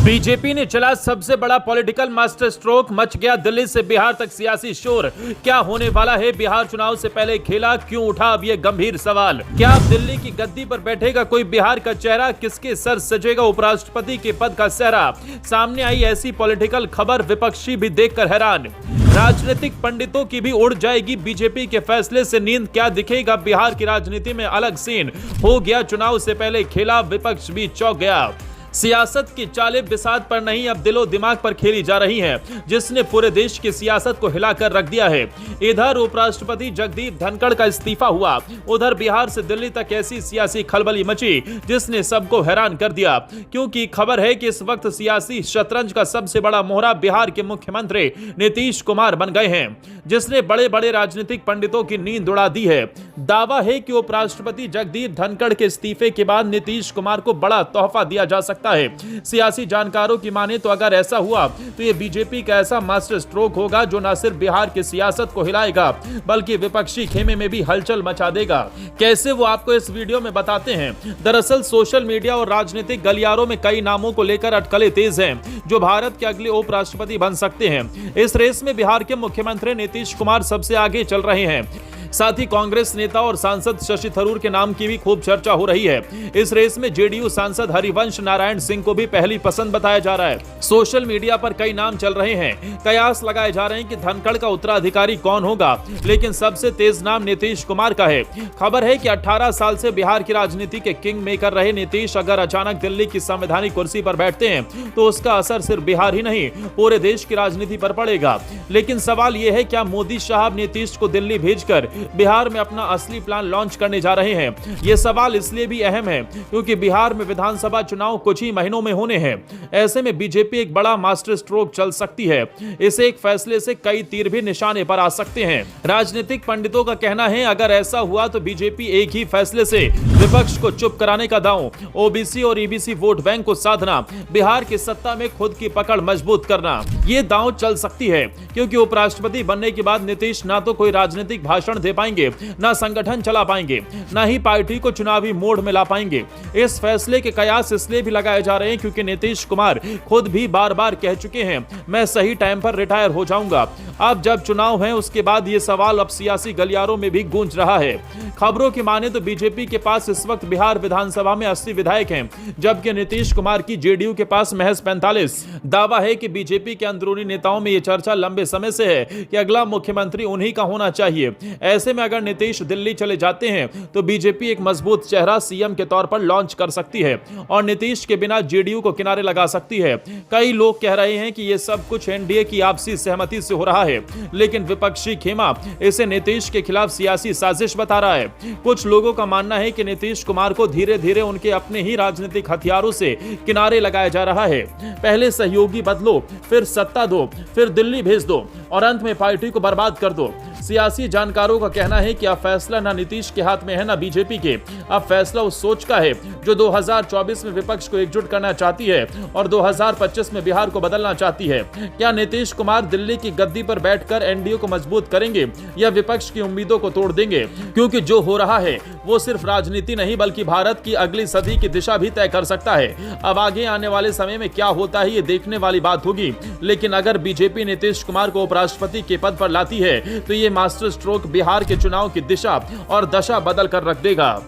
BJP ने चला सबसे बड़ा पॉलिटिकल मास्टर स्ट्रोक, मच गया दिल्ली से बिहार तक सियासी शोर। क्या होने वाला है बिहार चुनाव से पहले खेला, क्यों उठा अब ये गंभीर सवाल। क्या अब दिल्ली की गद्दी पर बैठेगा कोई बिहार का चेहरा, किसके सर सजेगा उपराष्ट्रपति के पद का सेहरा। सामने आई ऐसी पॉलिटिकल खबर, विपक्षी भी देखकर हैरान। राजनीतिक पंडितों की भी उड़ जाएगी बीजेपी के फैसले से नींद, क्या दिखेगा बिहार की राजनीति में अलग सीन। हो गया चुनाव से पहले खेला, विपक्ष भी चौंक गया। सियासत की चालें बिसात पर नहीं, अब दिलो दिमाग पर खेली जा रही हैं, जिसने पूरे देश की सियासत को हिलाकर रख दिया है। इधर उपराष्ट्रपति जगदीप धनखड़ का इस्तीफा हुआ, उधर बिहार से दिल्ली तक ऐसी सियासी खलबली मची जिसने सबको हैरान कर दिया, क्योंकि खबर है कि इस वक्त सियासी शतरंज का सबसे बड़ा मोहरा बिहार के मुख्यमंत्री नीतीश कुमार बन गए हैं, जिसने बड़े बड़े राजनीतिक पंडितों की नींद उड़ा दी है। दावा है कि उपराष्ट्रपति जगदीप धनखड़ के इस्तीफे के बाद नीतीश कुमार को बड़ा तोहफा दिया जा सकता है। सियासी जानकारों की माने तो अगर ऐसा हुआ तो ये बीजेपी का ऐसा मास्टर स्ट्रोक होगा जो न सिर्फ बिहार की सियासत को हिलाएगा बल्कि विपक्षी खेमे में भी हलचल मचा देगा। कैसे, वो आपको इस वीडियो में बताते हैं। दरअसल सोशल मीडिया और राजनीतिक गलियारों में कई नामों को लेकर अटकलें तेज हैं जो भारत के अगले उपराष्ट्रपति बन सकते हैं। इस रेस में बिहार के मुख्यमंत्री नीतीश कुमार सबसे आगे चल रहे हैं। साथ ही कांग्रेस नेता और सांसद शशि थरूर के नाम की भी खूब चर्चा हो रही है। इस रेस में जेडीयू सांसद हरिवंश नारायण सिंह को भी पहली पसंद बताया जा रहा है। सोशल मीडिया पर कई नाम चल रहे हैं, कयास लगाए जा रहे हैं कि धनखड़ का उत्तराधिकारी कौन होगा, लेकिन सबसे तेज नाम नीतीश कुमार का है। खबर है कि 18 साल से बिहार की राजनीति के किंग मेकर रहे नीतीश अगर अचानक दिल्ली की संवैधानिक कुर्सी पर बैठते हैं तो उसका असर सिर्फ बिहार ही नहीं पूरे देश की राजनीति पर पड़ेगा। लेकिन सवाल यह है, क्या मोदी साहब नीतीश को दिल्ली भेजकर बिहार में अपना असली प्लान लॉन्च करने जा रहे हैं। यह सवाल इसलिए भी अहम है क्योंकि बिहार में विधानसभा चुनाव कुछ ही महीनों में होने हैं। ऐसे में बीजेपी एक बड़ा मास्टर स्ट्रोक चल सकती है। इस एक फैसले से कई तीर भी निशाने पर आ सकते हैं। राजनीतिक पंडितों का कहना है, अगर ऐसा हुआ तो बीजेपी एक ही फैसले से विपक्ष को चुप कराने का दांव, ओबीसी और ईबीसी वोट बैंक को साधना, बिहार की सत्ता में खुद की पकड़ मजबूत करना, ये दांव चल सकती है। क्योंकि उपराष्ट्रपति बनने के बाद नीतीश ना तो कोई राजनीतिक भाषण दे पाएंगे, ना संगठन चला पाएंगे, ना ही पार्टी को चुनावी मोड में ला पाएंगे। इस फैसले के कयास इसलिए भी लगाए जा रहे हैं क्योंकि नीतीश कुमार खुद भी बार बार कह चुके हैं, मैं सही टाइम पर रिटायर हो जाऊंगा। अब जब चुनाव है उसके बाद ये सवाल अब सियासी गलियारों में भी गूंज रहा है। खबरों की माने तो बीजेपी के पास इस वक्त बिहार विधानसभा में 80 विधायक हैं, जबकि नीतीश कुमार की जेडीयू के पास महज 45। दावा है कि बीजेपी के अंदरूनी नेताओं में यह चर्चा लंबे समय से है कि अगला मुख्यमंत्री उन्हीं का होना चाहिए। ऐसे में अगर नीतीश दिल्ली चले जाते हैं तो बीजेपी एक मजबूत चेहरा सीएम के तौर पर लॉन्च कर सकती है और नीतीश के बिना जेडीयू को किनारे लगा सकती है। कई लोग कह रहे हैं कि यह सब कुछ एनडीए की आपसी सहमति से हो रहा है, लेकिन विपक्षी खेमा इसे नीतीश के खिलाफ सियासी साजिश बता रहा है। कुछ लोगों का मानना है कि नीतीश कुमार को धीरे धीरे उनके अपने ही राजनीतिक हथियारों से किनारे लगाया जा रहा है। पहले सहयोगी बदलो, फिर सत्ता दो, फिर दिल्ली भेज दो और अंत में पार्टी को बर्बाद कर दो। सियासी जानकारों का कहना है कि अब फैसला ना नीतीश के हाथ में है ना बीजेपी के। अब फैसला उस सोच का है जो 2024 में विपक्ष को एकजुट करना चाहती है और 2025 में बिहार को बदलना चाहती है। क्या नीतीश कुमार दिल्ली की गद्दी पर बैठकर एनडीए को मजबूत करेंगे या विपक्ष की उम्मीदों को तोड़ देंगे? क्योंकि जो हो रहा है वो सिर्फ राजनीति नहीं बल्कि भारत की अगली सदी की दिशा भी तय कर सकता है। अब आगे आने वाले समय में क्या होता है ये देखने वाली बात होगी, लेकिन अगर बीजेपी नीतीश कुमार को उपराष्ट्रपति के पद पर लाती है तो ये मास्टर स्ट्रोक बिहार के चुनाव की दिशा और दशा बदल कर रख देगा।